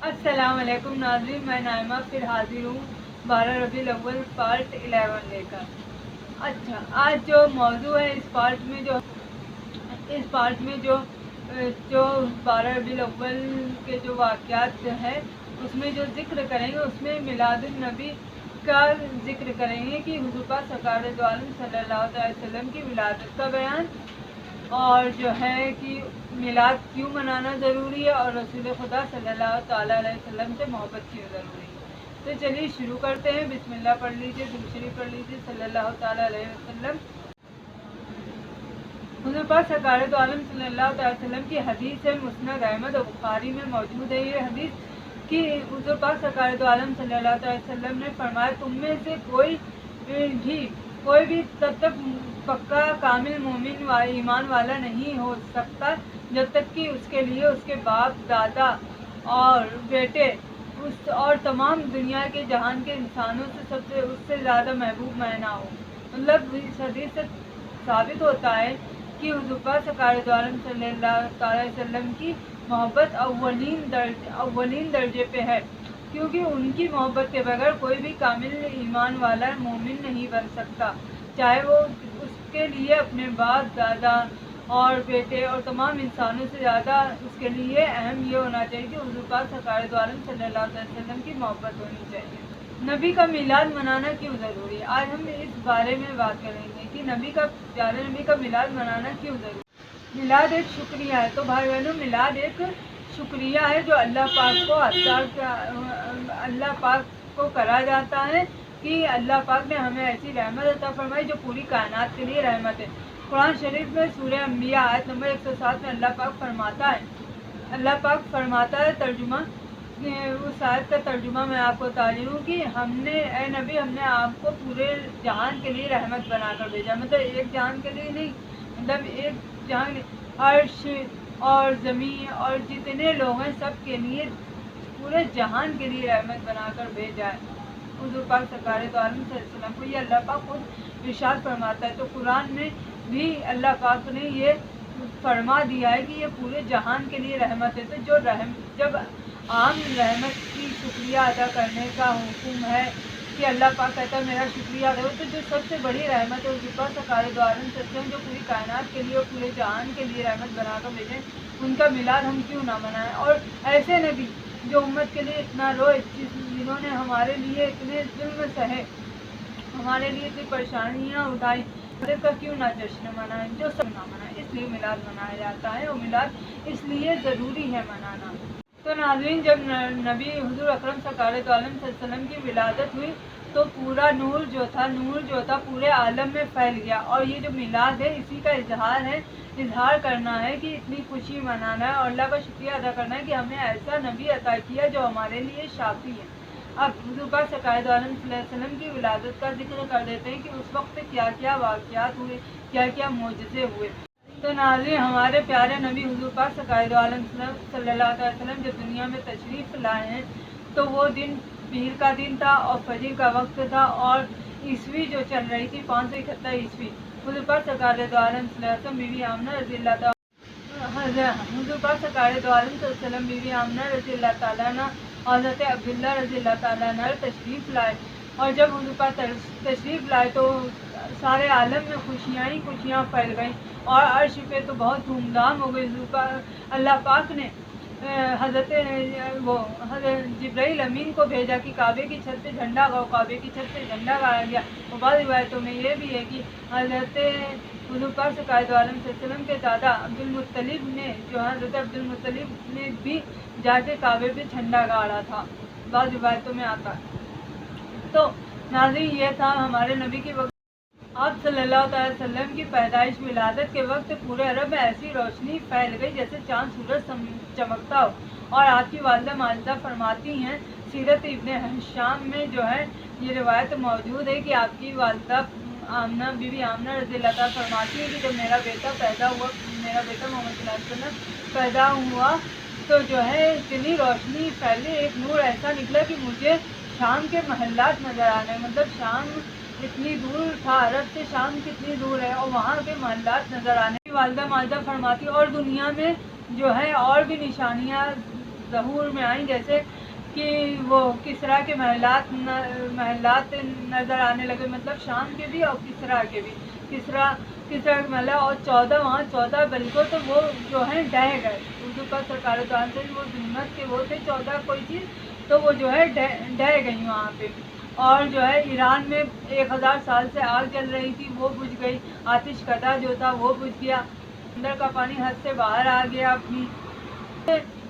अस्सलाम वालेकुम नाज़रीन, मैं नाइमा फिर हाजिर हूँ 12 रबीउल अव्वल पार्ट 11 लेकर। अच्छा, आज जो मौजू है इस पार्ट में जो 12 रबीउल अव्वल के जो वाक़यात हैं उसमें जो ज़िक्र करेंगे उसमें मिलादुन नबी का ज़िक्र करेंगे कि हुज़ूर पाक सरकार दो आलम सल्लल्लाहु अलैहि वसल्लम की विलादत का बयान, और जो है कि मिलाद क्यों मनाना ज़रूरी है और रसूल खुदा सल्लल्लाहु ताला अलैहि वसल्लम से मोहब्बत क्यों ज़रूरी है। तो चलिए शुरू करते हैं। बिस्मिल्लाह पढ़ लीजिए, दुरूद शरीफ पढ़ लीजिए सल्लल्लाहु ताला अलैहि वसल्लम। हुज़ूर पाक सरकार दो आलम सल्लल्लाहु अलैहि वसल्लम की हदीस है, मुस्नद अहमद और बुखारी में मौजूद है ये हदीस कि हुज़ूर पाक सरकार दो आलम सल्लल्लाहु अलैहि वसल्लम ने फरमाया, तुम में से कोई भी तब तक पक्का कामिल मोमिन ईमान वाला नहीं हो सकता जब तक कि उसके लिए उसके बाप दादा और बेटे और तमाम दुनिया के जहान के इंसानों से उससे ज़्यादा महबूब मैं ना हो। मतलब इस हदीस से साबित होता है कि हुज़ूर पाक सरकार दो आलम सल्लल्लाहु अलैहि वसल्लम की मोहब्बत अव्वलीन दर्जे पे है, क्योंकि उनकी मोहब्बत के बगैर कोई भी कामिल ईमान वाला मोमिन नहीं बन सकता। चाहे वो उसके लिए अपने बाप दादा और बेटे और तमाम इंसानों से ज़्यादा उसके लिए अहम ये होना चाहिए कि हुज़ूर पाक सरकार दो आलम सल्लल्लाहु अलैहि वसल्लम की मोहब्बत होनी चाहिए। नबी का मिलाद मनाना क्यों ज़रूरी है, आज हम इस बारे में बात करेंगे कि प्यारे नबी का मिलाद मनाना क्यों ज़रूरी है। मिलाद एक शुक्रिया है। तो भाई बहनों, मिलाद एक शुक्रिया है जो अल्लाह पाक को करा जाता है कि अल्लाह पाक ने हमें ऐसी रहमत अता फरमाई जो पूरी कायनात के लिए रहमत है। कुरान शरीफ में सूरह अंबिया आयत नंबर 107 में अल्लाह पाक फरमाता है तर्जुमा, उस आयत का तर्जुमा मैं आपको बता रही हूँ कि ए नबी, हमने आपको पूरे जहान के लिए रहमत बनाकर भेजा। मतलब एक जहान के लिए नहीं, मतलब एक जहान, अर्श और ज़मीन और जितने लोग हैं सब के लिए, पूरे जहान के लिए रहमत बनाकर भेजा है हुज़ूर पाक सरकार दो आलम सल्लल्लाहु अलैहि वसल्लम को। ये अल्लाह पाक खुद इरशाद फरमाता है। तो कुरान में भी अल्लाह पाक ने ये फरमा दिया है कि ये पूरे जहान के लिए रहमत है। तो जब आम रहमत की शुक्रिया अदा करने का हुक्म है कि अल्लाह पाक कहता है मेरा शुक्रिया करो, तो जो सबसे बड़ी रहमत है हुज़ूर पाक सरकार दो आलम सल्लल्लाहु अलैहि वसल्लम जो पूरी कायनात के लिए और पूरे जहान के लिए रहमत बनाकर भेजें, उनका मिलाद हम क्यों ना मनाएं। और ऐसे नबी जो उम्मत के लिए इतना रोए, जिन्होंने हमारे लिए इतने जुल्म सहे, हमारे लिए इतनी परेशानियाँ उठाई, का क्यों ना जश्न मनाएं, जो सब ना मनाएं। इसलिए मिलाद मनाया जाता है और मिलाद इसलिए ज़रूरी है मनाना। तो नाज़रीन, जब नबी हुज़ूर अकरम सरकार दो आलम सल्लल्लाहु अलैहि वसल्लम की विलादत हुई तो पूरा नूर जो था पूरे आलम में फैल गया। और ये जो मिलाद है इसी का इजहार करना है कि इतनी खुशी मनाना है और अल्लाह का शुक्रिया अदा करना है कि हमें ऐसा नबी अता किया जो हमारे लिए शाफी है। अब हुज़ूर पाक सरकार दो आलम सल्लल्लाहु अलैहि वसल्लम की विलादत का जिक्र कर देते हैं कि उस वक्त क्या क्या वाक़यात हुए, क्या क्या मोजज़े हुए। तो नाज़रीन, हमारे प्यारे नबी हुज़ूर पाक सरकार दो आलम सल्लल्लाहु अलैहि वसल्लम जब दुनिया में तशरीफ़ लाए हैं तो वो दिन पीर का दिन था और फजर का वक्त था और ईस्वी जो चल रही थी 571 ईस्वी। हुज़ूर पाक सरकार दो आलम सल्लल्लाहु अलैहि वसल्लम बीवी आमना रज़ी अल्लाह ताला हुज़ूर पाक सरकार दो आलम सल्लल्लाहु अलैहि वसल्लम बीवी आमना रज़ी अल्लाह ताला अन्हा और हज़रत अब्दुल्ला रज़ी अल्लाह ताला अन्हा तशरीफ़ लाए। और जब हुज़ूर पाक तशरीफ़ लाए तो सारे आलम में खुशियाँ ही खुशियाँ फैल गईं और अर्श पे तो बहुत धूमधाम हो गई। अल्लाह पाक ने हज़रत जिब्राइल अमीन को भेजा कि काबे की छत पे झंडा गाओ। काबे की छत पे झंडा गाया गया। और बाद रिवायतों में ये भी है कि हज़रत हुज़ूर पाक सरकार दो आलम सल्लल्लाहु अलैहि वसल्लम के दादा अब्दुल मुत्तलिब ने हज़रत अब्दुल मुत्तलिब ने भी जाके काबे पे झंडा गाड़ा था, बाद रिवायतों में आता है। तो नाज़रीन, ये था हमारे नबी की आप सल्लल्लाहु अलैहि वसल्लम की पैदाइश विलादत के वक्त पूरे अरब में ऐसी रोशनी फैल गई जैसे चाँद सूरज चमकता हो। और आपकी वालिदा माजिदा फरमाती हैं, सीरत इब्ने हिशाम में जो है ये रिवायत मौजूद है कि आपकी वालिदा बीवी आमना रज़ी अल्लाह ताला फरमाती है कि जब मेरा बेटा मोहम्मद सल्लल्लाहु अलैहि वसल्लम पैदा हुआ तो जो है इतनी रोशनी फैली, एक नूर ऐसा निकला कि मुझे शाम के महल्लात नज़र आने, मतलब शाम इतनी दूर था, अरब से शाम कितनी दूर है और वहाँ के महल्लात नज़र आने की वालिदा माजिदा फरमाती। और दुनिया में जो है और भी निशानियाँ ظہور میں آئیں، جیسے کہ وہ کسرا کے محلات نظر آنے لگے، مطلب شام کے بھی اور کسرا کے بھی، کسرا کے محلہ، اور 14 وہاں 14 بلکہ تو وہ جو ہیں ڈہ گئے، اردو کا سرکار دعان سے وہ ظلمت کے وہ تھے 14 کوئی چیز، تو وہ جو ہے ڈہ گئی وہاں پہ. اور جو ہے ایران میں 1000 سال سے آگ جل رہی تھی، وہ بجھ گئی، آتش کدا جو تھا وہ بجھ گیا، اندر کا پانی حد سے باہر آ گیا اپنی.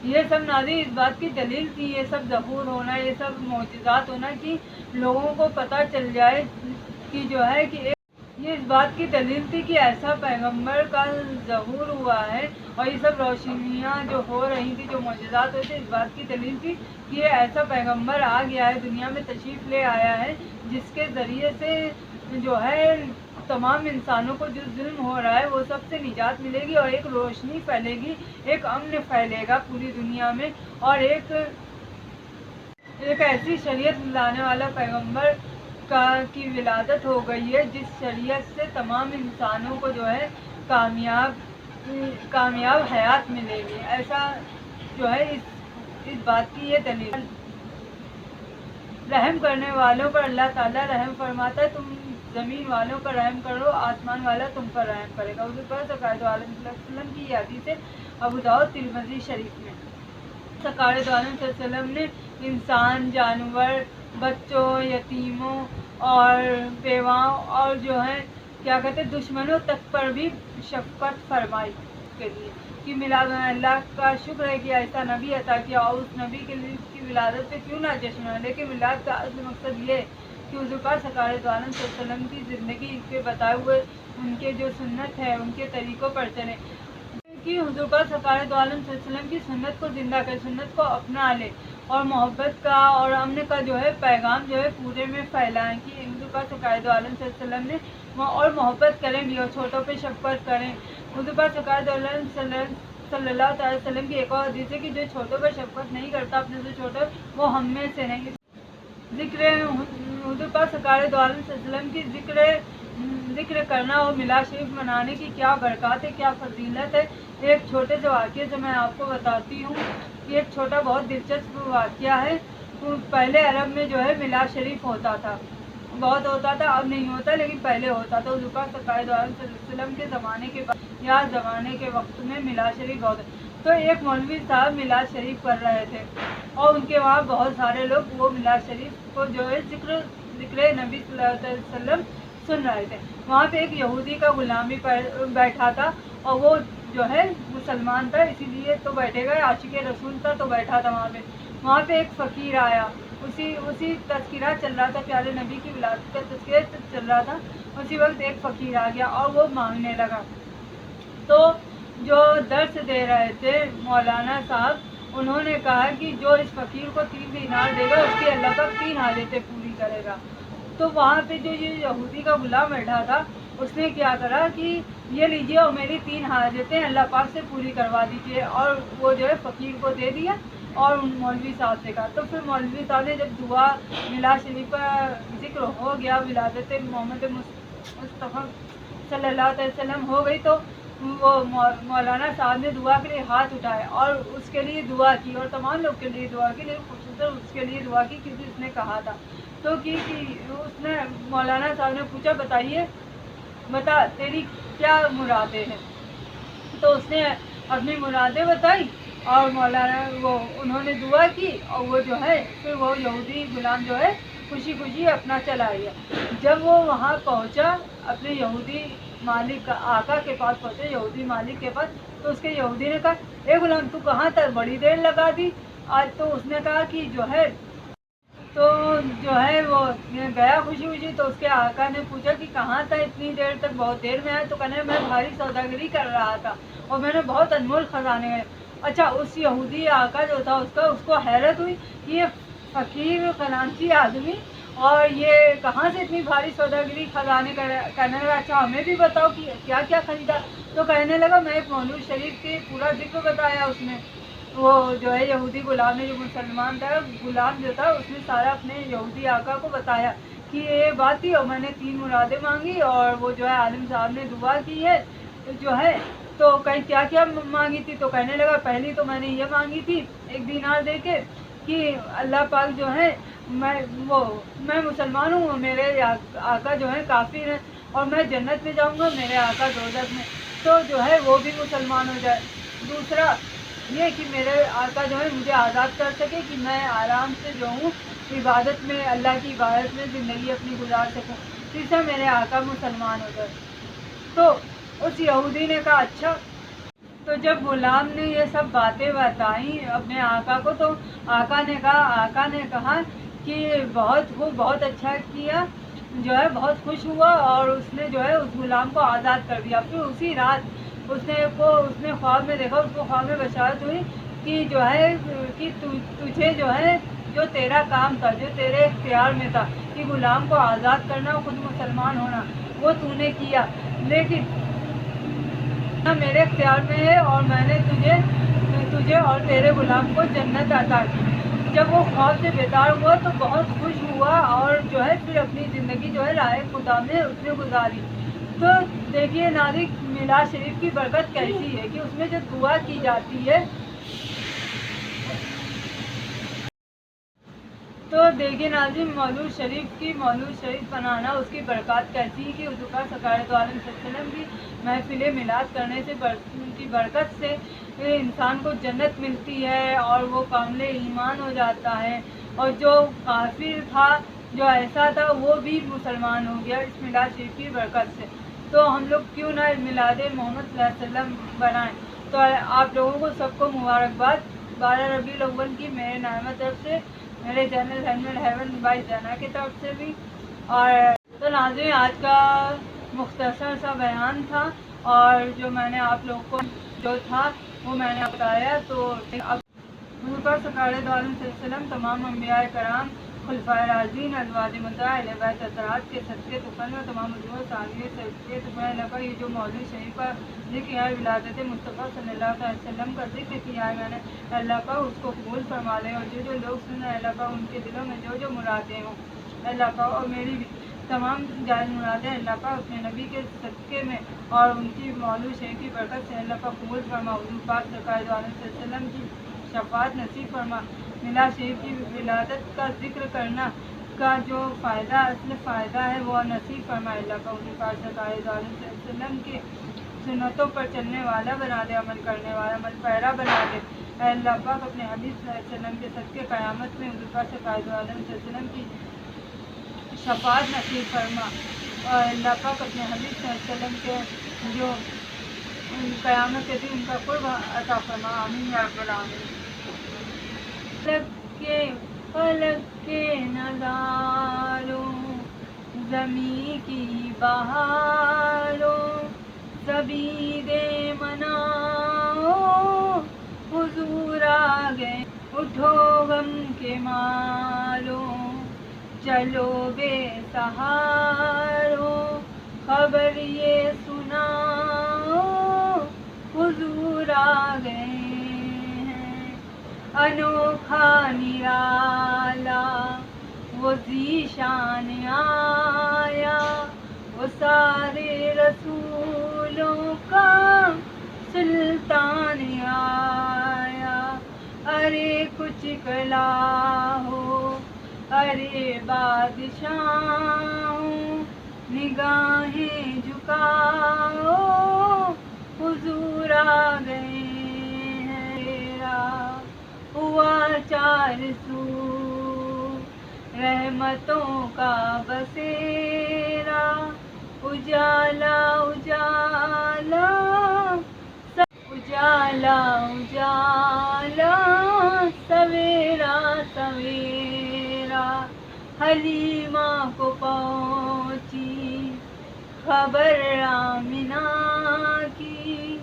یہ سب نازی اس بات کی دلیل تھی، یہ سب ظہور ہونا، یہ سب معجزات ہونا کہ لوگوں کو پتہ چل جائے کہ جو ہے کہ یہ اس بات کی دلیل تھی کہ ایسا پیغمبر کا ظہور ہوا ہے. اور یہ سب روشنیاں جو ہو رہی تھی، جو معجزات ہوئے تھے، اس بات کی دلیل تھی کہ یہ ایسا پیغمبر آ گیا ہے، دنیا میں تشریف لے آیا ہے، جس کے ذریعے سے جو ہے تمام انسانوں کو جو ظلم ہو رہا ہے وہ سب سے نجات ملے گی، اور ایک روشنی پھیلے گی، ایک امن پھیلے گا پوری دنیا میں، اور ایک ایسی شریعت لانے والا پیغمبر کی ولادت ہو گئی ہے، جس شریعت سے تمام انسانوں کو جو ہے کامیاب حیات ملے گی. ایسا جو ہے اس بات کی یہ دلیل. رحم کرنے والوں پر اللہ تعالیٰ رحم فرماتا ہے، تم زمین والوں پر رحم کرو، آسمان والا تم پر رحم کرے گا. حضور پاک سرکار دو عالم صلی اللہ علیہ وسلم کی یہ حدیث ہے ابو داؤد ترمذی شریف میں. سرکار دو عالم صلی اللہ علیہ وسلم نے انسان، جانور، بچوں، یتیموں اور بیواؤں اور جو ہے کیا کہتے ہیں دشمنوں تک پر بھی شفقت فرمائی کے لیے کہ میلاد اللہ کا شکر ہے کہ ایسا نبی عطا کیا، اور اس نبی کے لیے اس کی ولادت پہ کیوں نہ جشن ہے. لیکن میلاد کا اصل مقصد یہ ہے کہ حضور پاک سرکار دو عالم صلی اللہ علیہ وسلم کی زندگی کے بتائے ہوئے ان کے جو سنت ہے ان کے طریقوں پر چلیں، کہ حضور پاک سرکار دو عالم صلی اللہ علیہ وسلم کی سنت کو زندہ کرے، سنت کو اپنا لے، اور محبت کا اور امن کا جو ہے پیغام جو ہے پورے میں پھیلائیں کہ حضور پاک سرکار دو عالم صلی اللہ علیہ وسلم نے اور محبت کریں بھی اور چھوٹوں پہ شفقت کریں. حضور پاک سرکار دو عالم صلی اللہ تعالی وسلم کی ایک اور حدیث ہے کہ جو چھوٹوں پر شفقت نہیں کرتا اپنے سے چھوٹے، وہ ہم میں سے نہیں. حضور پاک سرکار دو عالم صلی اللہ علیہ وسلم کی ذکر کرنا اور میلاد شریف منانے کی کیا برکات ہے، کیا فضیلت ہے. ایک چھوٹے سے واقعے سے میں آپ کو بتاتی ہوں کہ ایک چھوٹا بہت دلچسپ واقعہ ہے. پہلے عرب میں جو ہے میلاد شریف ہوتا تھا، بہت ہوتا تھا، اب نہیں ہوتا لیکن پہلے ہوتا تھا. حضور پاک سرکار دو عالم صلی اللہ علیہ وسلم کے زمانے کے بعد یا زمانے کے وقت میں میلاد شریف بہت، تو ایک مولوی صاحب میلاد شریف کر رہے تھے، اور ان کے وہاں بہت سارے لوگ وہ میلاد شریف کو جو ہے ذکر نبی صلی اللہ علیہ وسلم سن رہے تھے. وہاں پہ ایک یہودی کا غلام بھی بیٹھا تھا، اور وہ جو ہے مسلمان تھا، اسی لیے تو بیٹھے گا، عاشق رسول تھا تو بیٹھا تھا وہاں پہ. وہاں پہ ایک فقیر آیا، اسی تذکرہ چل رہا تھا، پیارے نبی کی ولادت کا تذکرہ چل رہا تھا. اسی وقت ایک فقیر آ گیا اور وہ مانگنے لگا. تو جو درس دے رہے تھے مولانا صاحب، انہوں نے کہا کہ جو اس فقیر کو 3 دینار دے گا اس کی اللہ پاک 3 حاجتیں پوری کرے گا. تو وہاں پہ جو یہ یہودی کا غلام بیٹھا تھا، اس نے کیا کرا کہ یہ لیجیے اور میری 3 حاجتیں اللہ پاک سے پوری کروا دیجیے، اور وہ جو ہے فقیر کو دے دیا اور مولوی صاحب سے کہا. تو پھر مولوی صاحب نے جب دعا میلاد شریف کا ذکر ہو گیا، ولادت محمد مصطفیٰ صلی اللہ علیہ وسلم ہو گئی، تو وہ مولانا صاحب نے دعا کے لیے ہاتھ اٹھائے اور اس کے لیے دعا کی، اور تمام لوگ کے لیے دعا کی، لیکن خصوصاً اس کے لیے دعا کی کیونکہ اس نے کہا تھا. تو اس نے مولانا صاحب نے پوچھا بتا تیری کیا مرادیں ہیں. تو اس نے اپنی مرادیں بتائی، اور انہوں نے دعا کی، اور وہ جو ہے پھر وہ یہودی غلام جو ہے خوشی خوشی اپنا چلا گیا. جب وہ وہاں پہنچا اپنے یہودی مالک آقا کے پاس پہنچے، یہودی مالک کے پاس، تو اس کے یہودی نے کہا اے غلام تو کہاں تک بڑی دیر لگا دی آج. تو اس نے کہا کہ جو ہے وہ گیا خوشی خوشی. تو اس کے آقا نے پوچھا کہ کہاں تھا اتنی دیر تک، بہت دیر میں آیا. تو کہنے میں بھاری سوداگری کر رہا تھا اور میں نے بہت انمول خزانے گئے. اچھا، اس یہودی آقا جو تھا اس کو حیرت ہوئی کہ یہ فقیر خزانچی آدمی اور یہ کہاں سے اتنی بھاری سوداگری خزانے کرنے لگا. اچھا ہمیں بھی بتاؤ کہ کیا کیا خریدا. تو کہنے لگا میں ایک مولوی شریف کے پورا ذکر بتایا. اس نے وہ جو ہے یہودی غلام نے، جو مسلمان تھا غلام جو تھا، اس نے سارا اپنے یہودی آقا کو بتایا کہ یہ بات تھی اور میں نے 3 مرادیں مانگی، اور وہ جو ہے عالم صاحب نے دعا کی ہے جو ہے तो कहीं क्या क्या मांगी थी, तो कहने लगा पहली तो मैंने ये मांगी थी 1 दीनार दे के कि अल्लाह पाक जो है मैं मुसलमान हूँ, मेरे आका जो है काफिर है और मैं जन्नत में जाऊँगा, मेरे आका दोज़ख में, तो जो है वो भी मुसलमान हो जाए। दूसरा ये कि मेरे आका जो है मुझे आज़ाद कर सके कि मैं आराम से जो हूँ इबादत में, अल्लाह की इबादत में ज़िंदगी अपनी गुजार सकूँ। तीसरा मेरे आका मुसलमान हो जाए। तो उस यहूदी ने कहा अच्छा। तो जब गुलाम ने ये सब बातें बताई अपने आका को, तो आका ने कहा कि बहुत अच्छा किया, जो है बहुत खुश हुआ और उसने जो है उस गुलाम को आज़ाद कर दिया। फिर उसी रात उसने ख्वाब में देखा, उसको ख्वाब में बशारत हुई कि जो है कि तुझे जो है जो तेरा काम था, जो तेरे इख्तियार में था कि गुलाम को आज़ाद करना और खुद मुसलमान होना, वो तूने किया, लेकिन मेरे इख्तियार में है और मैंने तुझे और तेरे गुलाम को जन्नत अता की। जब वो ख्वाब से बेदार हुआ तो बहुत खुश हुआ और जो है फिर अपनी ज़िंदगी जो है राह खुदा में उसने गुजारी। तो देखिए नाज़रीन, मिलाद शरीफ की बरकत कैसी है कि उसमें जो दुआ की जाती है, तो देखिए नाज़रीन, मौलूद शरीफ बनाना उसकी बरकत कैसी है कि हुज़ूर पाक सरकार आलम वसल्लम की महफिल मिलाद करने से उनकी बरकत से इंसान को जन्नत मिलती है और वो कामिल ईमान हो जाता है, और जो काफिर था, जो ऐसा था, वो भी मुसलमान हो गया इस मिलाद शरीफ की बरकत से। तो हम लोग क्यों ना मिलाद मोहम्मद सल्लल्लाहु अलैहि वसल्लम बनाएं। तो आप लोगों को सबको मुबारकबाद 12 रबीउल अव्वल की मेरे नामा तरफ से, मेरे चैनल हेवन बाई जना की तरफ से भी। और तो नाज़रीन, आज का मुख्तसर सा बयान था और जो मैंने आप लोगों को जो था वो मैंने बताया। तो अब हुज़ूर पाक सरकार आलम वसल्लम, तमाम अंबिया कराम, खुलफाए राशिदीन, अज़वाज मुतहहरा, अहले बैत हज़रात के सदक़े तुफ़ल में तमाम हुज़ूर साहिब सदक़े तुफ़ल लगा। ये जो मौलूद शरीफ का ज़िक्र है, विलादत मुस्तफ़ा सल्लल्लाहु अलैहि वसल्लम का ज़िक्र किया है मैंने, अल्लाह पाक उसको कबूल फरमा ले, और जो लोग सुन रहे हैं अल्लाह पाक उनके दिलों में जो मुरादें हों अल्लाह पाक, और मेरी भी तमाम जायज़ मुरादें अल्लाह पाक अपने नबी के सदक़े में और उनकी मौलूद शरीफ की बरकत से अल्लाह पाक कबूल फरमा। हुज़ूर पाक सरकार आलम वसल्लम की शफ़ाअत नसीब फरमा। मिलाद शरीफ की विलादत का जिक्र करना का जो असल फ़ायदा है वो नसीब फरमाए अल्लाह का। हुज़ूर पाक सरकार आलम वसल्लम के सुन्नतों पर चलने वाला बना दे, अमल करने वाला, अमल पैरा बना दे अल्लाह पाक। अपने हबीब सल्लल्लाहु अलैहि वसल्लम के सदक़े क़यामत में हुज़ूर पाक सरकार आलम वसल्लम की शफ़ाअत नसीब फरमा, और अल्लाह पाक अपने हबीब सल्लल्लाहु अलैहि वसल्लम के जो क़यामत के दिन उनका क़ुर्ब अता फरमा। आमीन या रब्बल आमीन। फलक के नज़ारों, ज़मीं की बहारों, ज़बीदे मनाओ, हुज़ूर आ गए, उठो गम के मारो, चलो बेसहारो, खबर ये सुनाओ, हुज़ूर आ गए हैं। अनोखा निराला वो ज़ीशान आया, वो सारे रसूलों का सुल्तान आया। अरे कुछ कला हो, अरे बादशाहों, निगाहें झुकाओ, हुज़ूर आ गए हैं। हुआ चार सू रहमतों का बसेरा, उजाला उजाला उजाला उजाला, सवेरा सवेरा। हलीमा को पहुँची खबर आमिना की,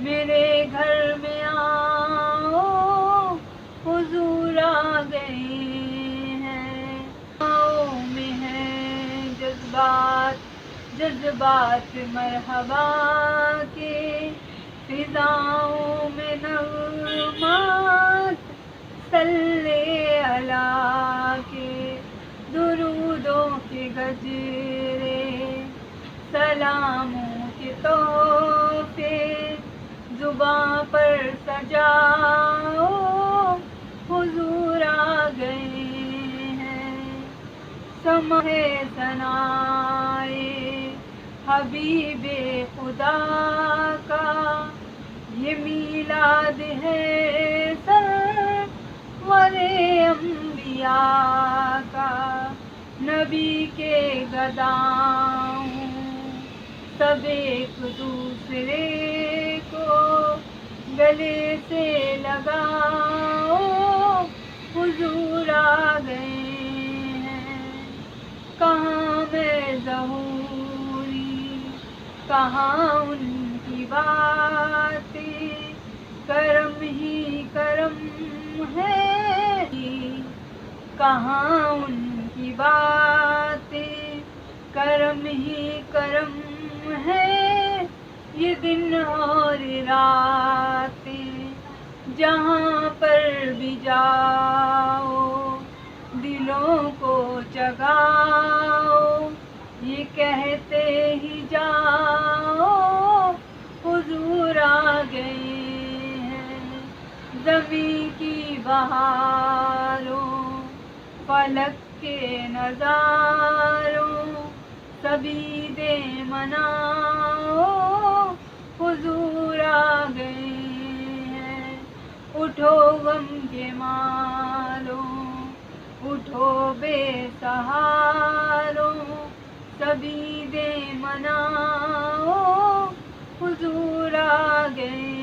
मेरे घर में आओ, हुज़ूर आ गए हैं। में है जज्बात मरहबा के, फिज़ाओं में नग़मात सल्ले अला के, दुरूदों के गजरे, सलामों के तोहफे, زباں پر سجاؤ حضور آ گئے ہیں، سماع ثنائے حبیب خدا کا یہ میلاد ہے سرور انبیاء کا، نبی کے گداؤں سب ایک دوسرے کو گلے سے لگاؤ حضور آ گئے ہیں، کہاں میں ظہوری کہاں ان کی باتیں، کرم ہی کرم ہے، کہاں ان کی باتیں، کرم ہی کرم ہے، یہ دن اور راتیں جہاں پر بھی جاؤ دلوں کو جگاؤ، یہ کہتے ہی جاؤ حضور آ گئے ہیں، زمین کی بہاروں فلک کے نظاروں سبھی دے مناؤ حضور آ گئے ہیں، اٹھو غم کے ماروں اٹھو بے سہاروں سبھی دے مناؤ حضور آ گئے